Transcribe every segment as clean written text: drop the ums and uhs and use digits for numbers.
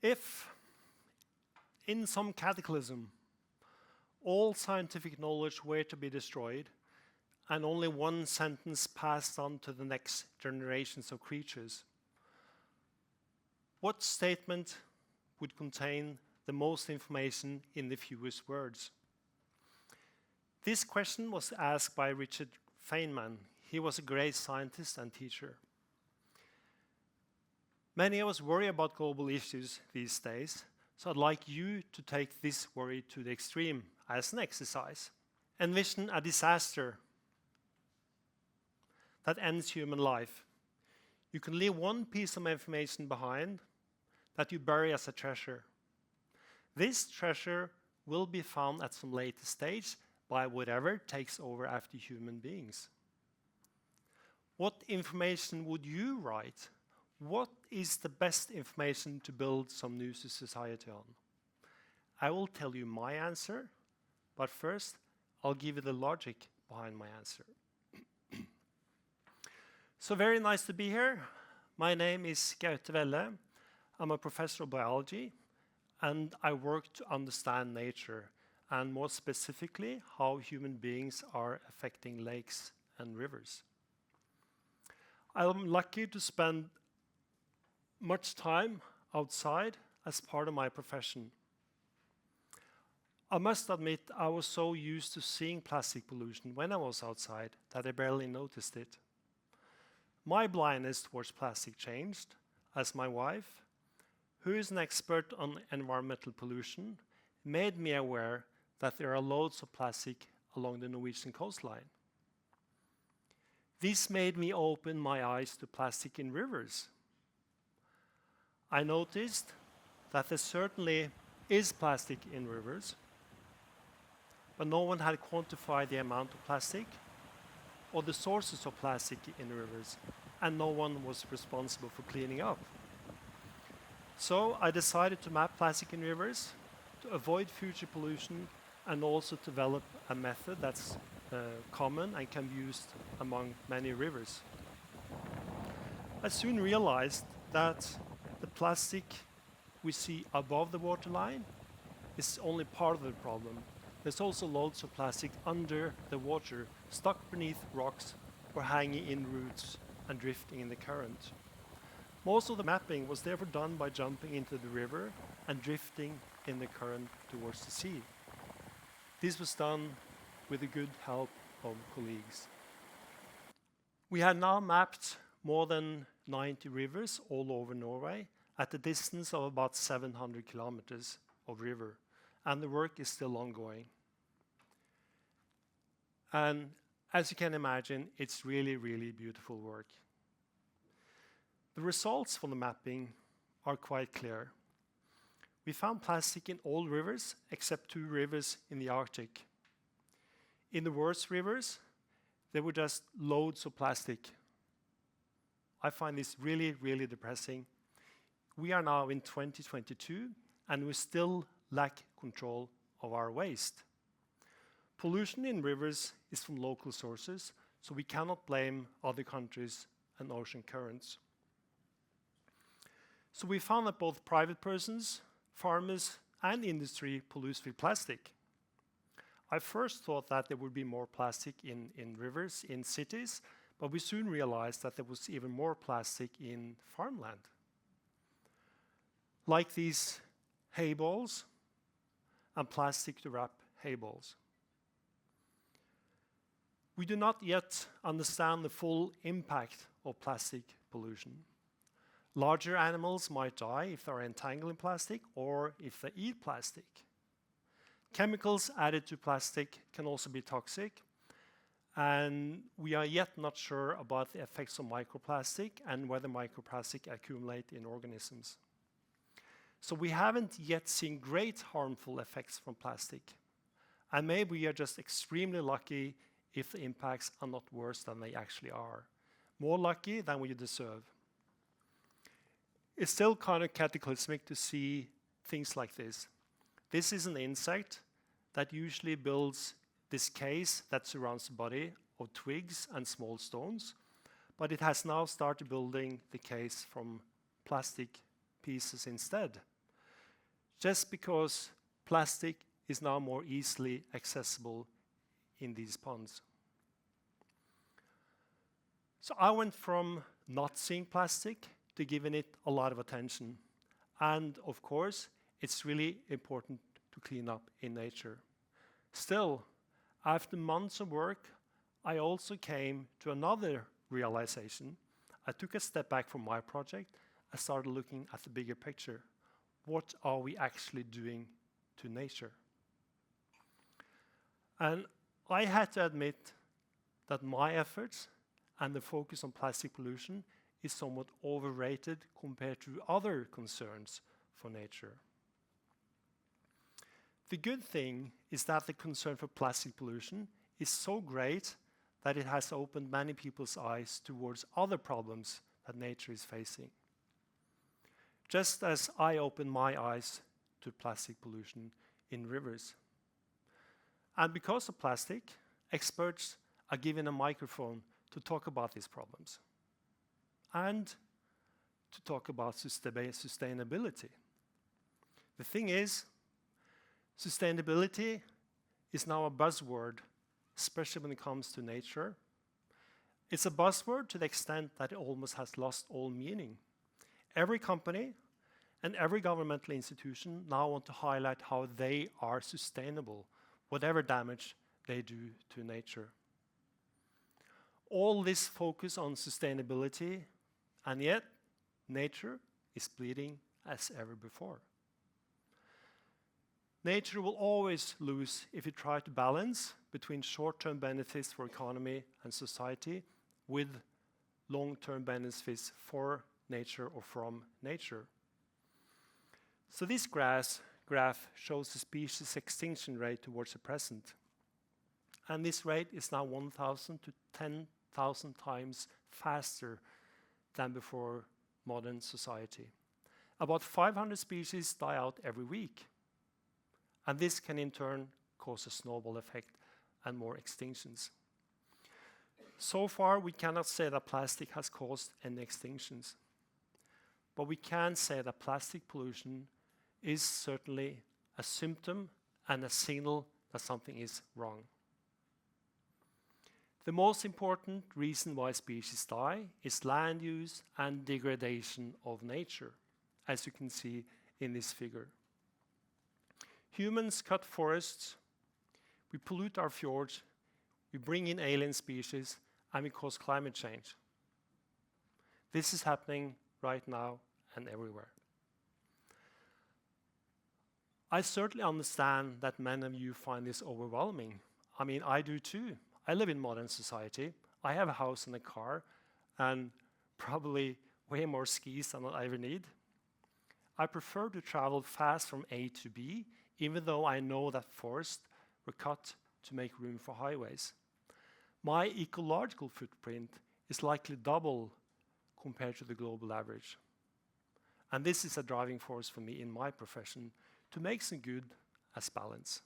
If, in some cataclysm, all scientific knowledge were to be destroyed, and only one sentence passed on to the next generations of creatures, what statement would contain the most information in the fewest words? This question was asked by Richard Feynman. He was a great scientist and teacher. Many of us worry about global issues these days, so I'd like you to take this worry to the extreme as an exercise. Envision a disaster that ends human life. You can leave one piece of information behind that you bury as a treasure. This treasure will be found at some later stage by whatever takes over after human beings. What information would you write? What is the best information to build some new society on? I will tell you my answer, but first I'll give you the logic behind my answer. So very nice to be here. My name is Gaute Velle. I'm a professor of biology, and I work to understand nature, and more specifically, how human beings are affecting lakes and rivers. I'm lucky to spend much time outside as part of my profession. I must admit, I was so used to seeing plastic pollution when I was outside that I barely noticed it. My blindness towards plastic changed as my wife, who is an expert on environmental pollution, made me aware that there are loads of plastic along the Norwegian coastline. This made me open my eyes to plastic in rivers. I noticed that there certainly is plastic in rivers, but no one had quantified the amount of plastic or the sources of plastic in rivers, and no one was responsible for cleaning up. So I decided to map plastic in rivers to avoid future pollution and also develop a method that's common and can be used among many rivers. I soon realized that the plastic we see above the waterline is only part of the problem. There's also loads of plastic under the water, stuck beneath rocks or hanging in roots and drifting in the current. Most of the mapping was therefore done by jumping into the river and drifting in the current towards the sea. This was done with the good help of colleagues. We have now mapped more than 90 rivers all over Norway at a distance of about 700 kilometers of river, and the work is still ongoing. And as you can imagine, it's really, really beautiful work. The results from the mapping are quite clear. We found plastic in all rivers except 2 rivers in the Arctic. In the worst rivers, there were just loads of plastic. I find this really, really depressing. We are now in 2022, and we still lack control of our waste. Pollution in rivers is from local sources, so we cannot blame other countries and ocean currents. So we found that both private persons, farmers, and industry pollute with plastic. I first thought that there would be more plastic in rivers, in cities, but we soon realized that there was even more plastic in farmland. Like these hay balls and plastic to wrap hay balls. We do not yet understand the full impact of plastic pollution. Larger animals might die if they're entangled in plastic or if they eat plastic. Chemicals added to plastic can also be toxic, and we are yet not sure about the effects of microplastic and whether microplastic accumulate in organisms. So we haven't yet seen great harmful effects from plastic, and maybe we are just extremely lucky if the impacts are not worse than they actually are. More lucky than we deserve. It's still kind of cataclysmic to see things like this. This is an insect that usually builds this case that surrounds the body of twigs and small stones, but it has now started building the case from plastic pieces instead. just because plastic is now more easily accessible in these ponds. So I went from not seeing plastic to giving it a lot of attention. And of course, it's really important to clean up in nature. Still, after months of work, I also came to another realization. I took a step back from my project. I started looking at the bigger picture. What are we actually doing to nature? And I had to admit that my efforts and the focus on plastic pollution is somewhat overrated compared to other concerns for nature. The good thing is that the concern for plastic pollution is so great that it has opened many people's eyes towards other problems that nature is facing. Just as I opened my eyes to plastic pollution in rivers. And because of plastic, experts are given a microphone to talk about these problems and to talk about sustainability. The thing is, sustainability is now a buzzword, especially when it comes to nature. It's a buzzword to the extent that it almost has lost all meaning. Every company and every governmental institution now want to highlight how they are sustainable, whatever damage they do to nature. All this focus on sustainability, and yet nature is bleeding as ever before. Nature will always lose if you try to balance between short-term benefits for economy and society with long-term benefits for nature or from nature. So this graph shows the species extinction rate towards the present. And this rate is now 1,000 to 10,000 times faster than before modern society. About 500 species die out every week. And this can in turn cause a snowball effect and more extinctions. So far, we cannot say that plastic has caused any extinctions. But we can say that plastic pollution is certainly a symptom and a signal that something is wrong. The most important reason why species die is land use and degradation of nature, as you can see in this figure. Humans cut forests, we pollute our fjords, we bring in alien species, and we cause climate change. This is happening right now and everywhere. I certainly understand that many of you find this overwhelming. I mean, I do too. I live in modern society. I have a house and a car, and probably way more skis than I ever need. I prefer to travel fast from A to B, even though I know that forests were cut to make room for highways. My ecological footprint is likely double compared to the global average. And this is a driving force for me in my profession to make some good as balance.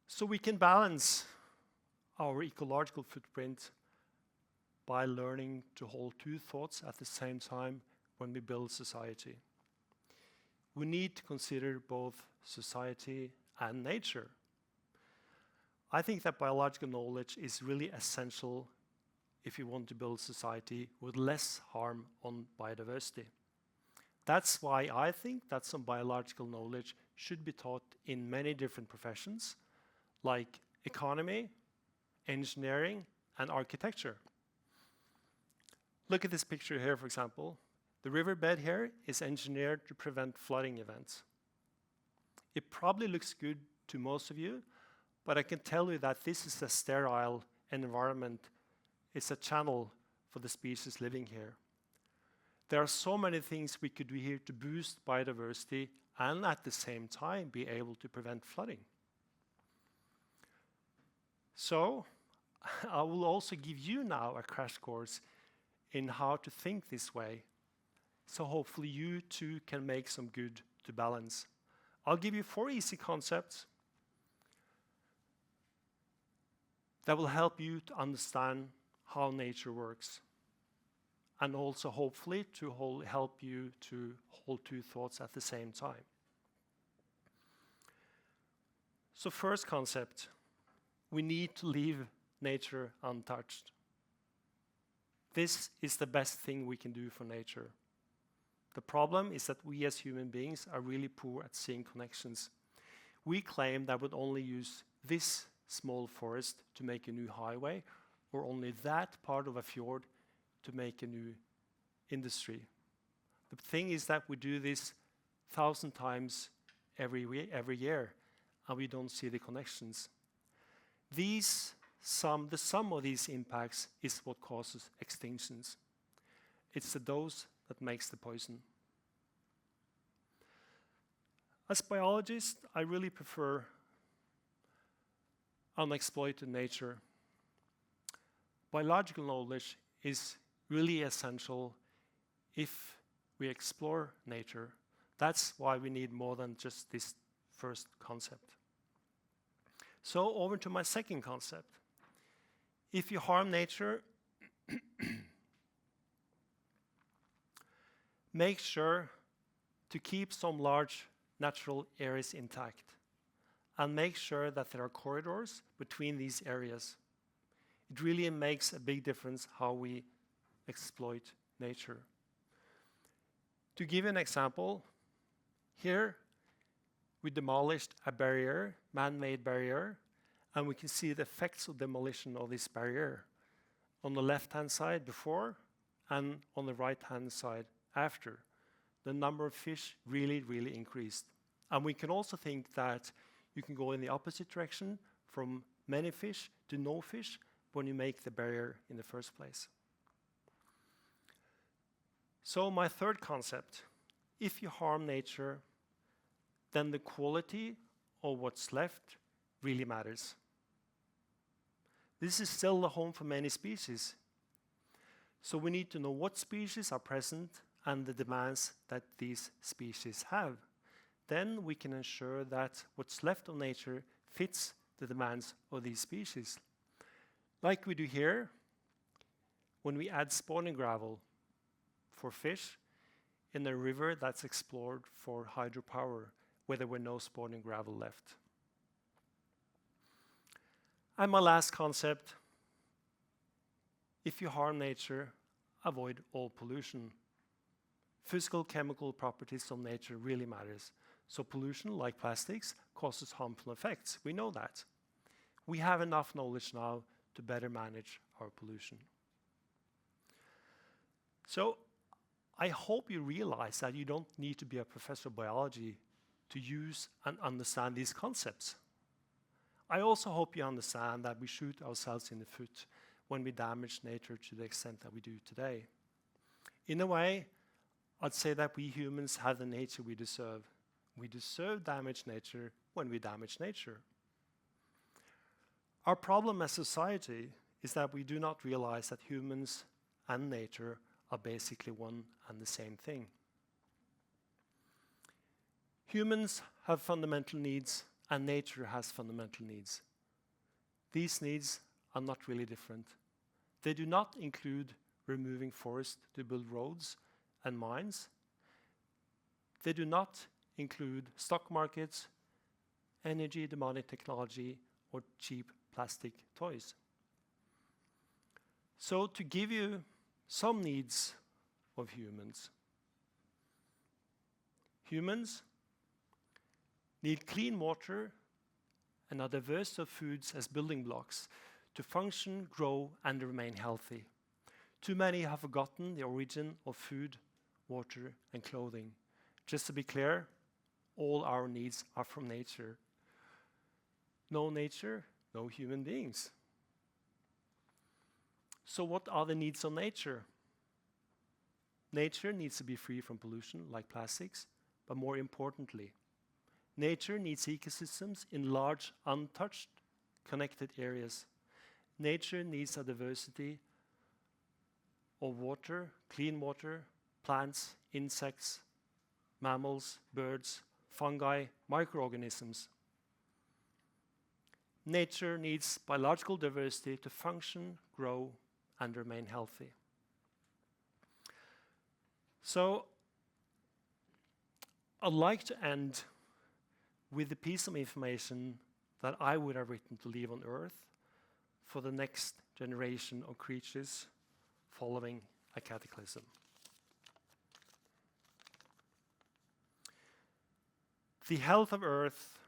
So we can balance our ecological footprint by learning to hold two thoughts at the same time when we build society. We need to consider both society and nature. I think that biological knowledge is really essential if you want to build society with less harm on biodiversity. That's why I think that some biological knowledge should be taught in many different professions, like economy, engineering, and architecture. Look at this picture here, for example. The riverbed here is engineered to prevent flooding events. It probably looks good to most of you, but I can tell you that this is a sterile environment. It's a channel for the species living here. There are so many things we could do here to boost biodiversity and at the same time be able to prevent flooding. So I will also give you now a crash course in how to think this way. So hopefully you too can make some good to balance. I'll give you 4 easy concepts that will help you to understand how nature works. and also hopefully to help you to hold two thoughts at the same time. So first concept, we need to leave nature untouched. This is the best thing we can do for nature. The problem is that we as human beings are really poor at seeing connections. We claim that we'd only use this small forest to make a new highway, or only that part of a fjord to make a new industry. The thing is that we do this 1,000 times every year, and we don't see the connections. The sum of these impacts is what causes extinctions. It's the dose that makes the poison. As a biologist, I really prefer unexploited nature. Biological knowledge is really essential if we explore nature. That's why we need more than just this first concept. So over to my second concept. If you harm nature, make sure to keep some large natural areas intact, and make sure that there are corridors between these areas. It really makes a big difference how we exploit nature. To give you an example, here we demolished a barrier, man-made barrier, and we can see the effects of demolition of this barrier on the left-hand side before and on the right-hand side after. The number of fish really increased. And we can also think that you can go in the opposite direction from many fish to no fish when you make the barrier in the first place. So my third concept, if you harm nature, then the quality of what's left really matters. This is still the home for many species. So we need to know what species are present and the demands that these species have. Then we can ensure that what's left of nature fits the demands of these species. Like we do here, when we add spawning gravel for fish in a river that's explored for hydropower, where there were no spawning gravel left. And my last concept, if you harm nature, avoid all pollution. Physical chemical properties of nature really matters. So pollution, like plastics, causes harmful effects. We know that. We have enough knowledge now to better manage our pollution. So I hope you realize that you don't need to be a professor of biology to use and understand these concepts. I also hope you understand that we shoot ourselves in the foot when we damage nature to the extent that we do today. In a way, I'd say that we humans have the nature we deserve. We deserve damaged nature when we damage nature. Our problem as society is that we do not realize that humans and nature are basically one and the same thing. Humans have fundamental needs, and nature has fundamental needs. These needs are not really different. They do not include removing forests to build roads and mines. They do not include stock markets, energy demanding technology, or cheap plastic toys. So to give you some needs of humans. Humans need clean water and a diverse of foods as building blocks to function, grow, and remain healthy. Too many have forgotten the origin of food, water, and clothing. Just to be clear, all our needs are from nature. No nature, no human beings. So what are the needs of nature? Nature needs to be free from pollution like plastics, but more importantly, nature needs ecosystems in large, untouched, connected areas. Nature needs a diversity of water, clean water, plants, insects, mammals, birds, fungi, microorganisms. Nature needs biological diversity to function, grow, and remain healthy. So I'd like to end with a piece of information that I would have written to leave on Earth for the next generation of creatures following a cataclysm. The health of Earth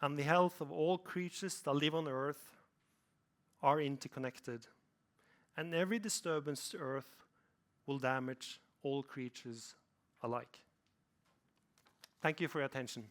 and the health of all creatures that live on Earth are interconnected, and every disturbance to Earth will damage all creatures alike. Thank you for your attention.